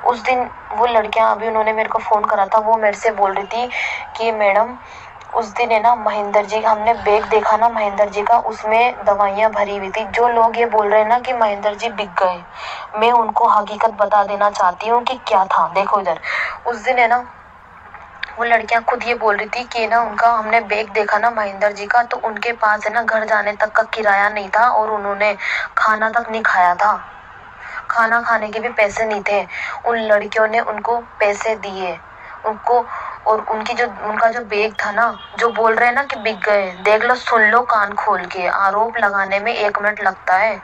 उस दिन वो लड़कियां, अभी उन्होंने मेरे को फ़ोन करा था, वो मेरे से बोल रही थी कि मैडम उस दिन है ना महेंद्र जी, हमने बैग देखा ना महेंद्र जी का, उसमें दवाइयाँ भरी हुई थी। जो लोग ये बोल रहे हैं ना कि महेंद्र जी बिक गए, मैं उनको हकीकत बता देना चाहती हूँ कि क्या था। देखो इधर, उस दिन है ना वो लड़कियां खुद ये बोल रही थी कि ना उनका हमने बैग देखा ना महेंद्र जी का, तो उनके पास है ना घर जाने तक का किराया नहीं था और उन्होंने खाना तक नहीं खाया था, खाना खाने के भी पैसे नहीं थे। उन लड़कियों ने उनको पैसे दिए उनको, और उनका जो बैग था ना, जो बोल रहे हैं ना कि बिक गए, देख लो, सुन लो कान खोल के। आरोप लगाने में 1 मिनट लगता है,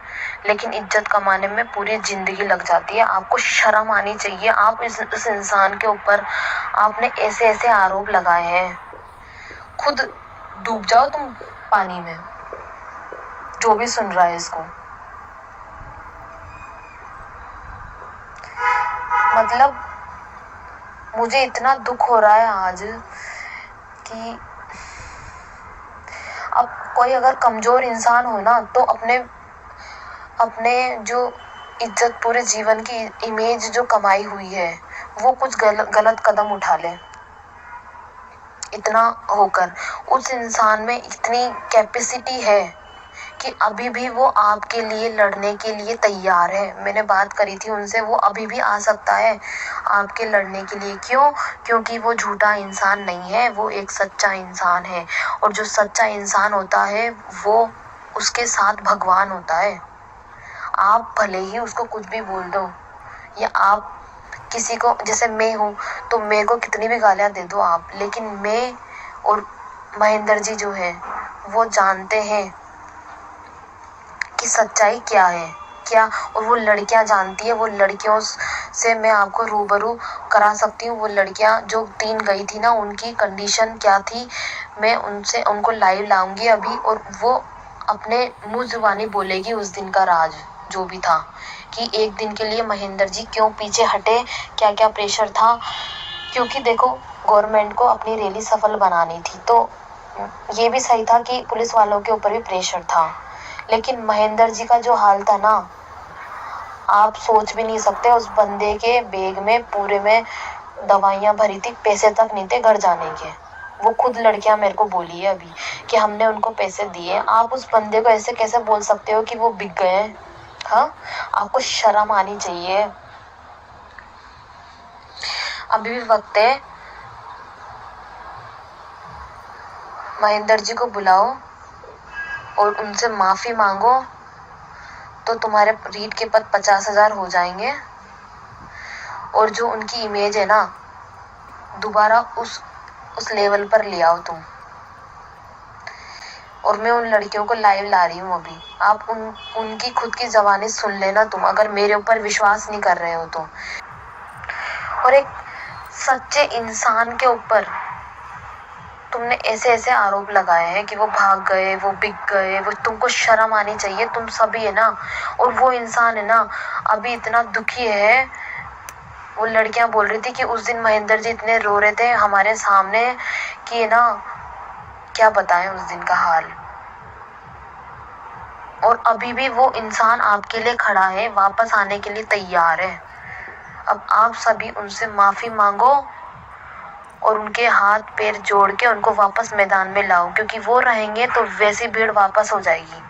लेकिन इज्जत कमाने में पूरी जिंदगी लग जाती है। आपको शर्म आनी चाहिए। आप इस इंसान के ऊपर आपने ऐसे ऐसे आरोप लगाए हैं। खुद डूब जाओ तुम पानी में, जो भी सुन रहा है इसको। मतलब मुझे इतना दुख हो रहा है आज कि अब कोई अगर कमजोर इंसान हो ना, तो अपने जो इज्जत, पूरे जीवन की इमेज जो कमाई हुई है, वो कुछ गलत कदम उठा ले। इतना होकर उस इंसान में इतनी कैपेसिटी है कि अभी भी वो आपके लिए लड़ने के लिए तैयार है। मैंने बात करी थी उनसे, वो अभी भी आ सकता है आपके लड़ने के लिए। क्यों? क्योंकि वो झूठा इंसान नहीं है, वो एक सच्चा इंसान है। और जो सच्चा इंसान होता है वो उसके साथ भगवान होता है। आप भले ही उसको कुछ भी बोल दो, या आप किसी को, जैसे मैं हूँ तो मेरे को कितनी भी गालियाँ दे दो आप, लेकिन मैं और महेंद्र जी जो है वो जानते हैं कि सच्चाई क्या है क्या। और वो लड़कियां जानती है, वो लड़कियों से मैं आपको रूबरू करा सकती हूँ। वो लड़कियां जो 3 गई थी ना, उनकी कंडीशन क्या थी, मैं उनको लाइव लाऊंगी अभी, और वो अपने मुंह जुबानी बोलेगी उस दिन का राज जो भी था, कि एक दिन के लिए महेंद्र जी क्यों पीछे हटे, क्या क्या प्रेशर था। क्योंकि देखो, गवर्नमेंट को अपनी रैली सफल बनानी थी, तो ये भी सही था कि पुलिस वालों के ऊपर भी प्रेशर था। लेकिन महेंद्र जी का जो हाल था ना, आप सोच भी नहीं सकते। उस बंदे के बैग में पूरे में दवाइयाँ भरी थी, पैसे तक नहीं थे घर जाने के। वो खुद लड़कियां मेरे को बोली है अभी कि हमने उनको पैसे दिए। आप उस बंदे को ऐसे कैसे बोल सकते हो कि वो बिक गए हैं? हाँ, आपको शर्म आनी चाहिए। अभी भी वक्त है, महेंद्र जी को बुलाओ और उनसे माफी मांगो, तो तुम्हारे रीट के पद 50,000 हो जाएंगे। और जो उनकी इमेज है ना, दोबारा उस लेवल पर ले आओ तुम। और मैं उन लड़कियों को लाइव ला रही हूँ अभी। आप उनकी खुद की जबानी सुन लेना तुम, अगर मेरे ऊपर विश्वास नहीं कर रहे हो तो। और एक सच्चे इंसान के ऊपर तुमने ऐसे ऐसे आरोप लगाए हैं कि वो भाग गए, वो बिक गए। वो तुमको शर्म आनी चाहिए, तुम सभी है ना। और वो इंसान है ना, अभी इतना दुखी है। वो लड़कियां बोल रही थी कि उस दिन महेंद्र जी इतने रो रहे थे हमारे सामने कि ना, क्या बताएं उस दिन का हाल। और अभी भी वो इंसान आपके लिए खड़ा है, वापस आने के लिए तैयार है। अब आप सभी उनसे माफी मांगो और उनके हाथ पैर जोड़ के उनको वापस मैदान में लाओ, क्योंकि वो रहेंगे तो वैसी भीड़ वापस हो जाएगी।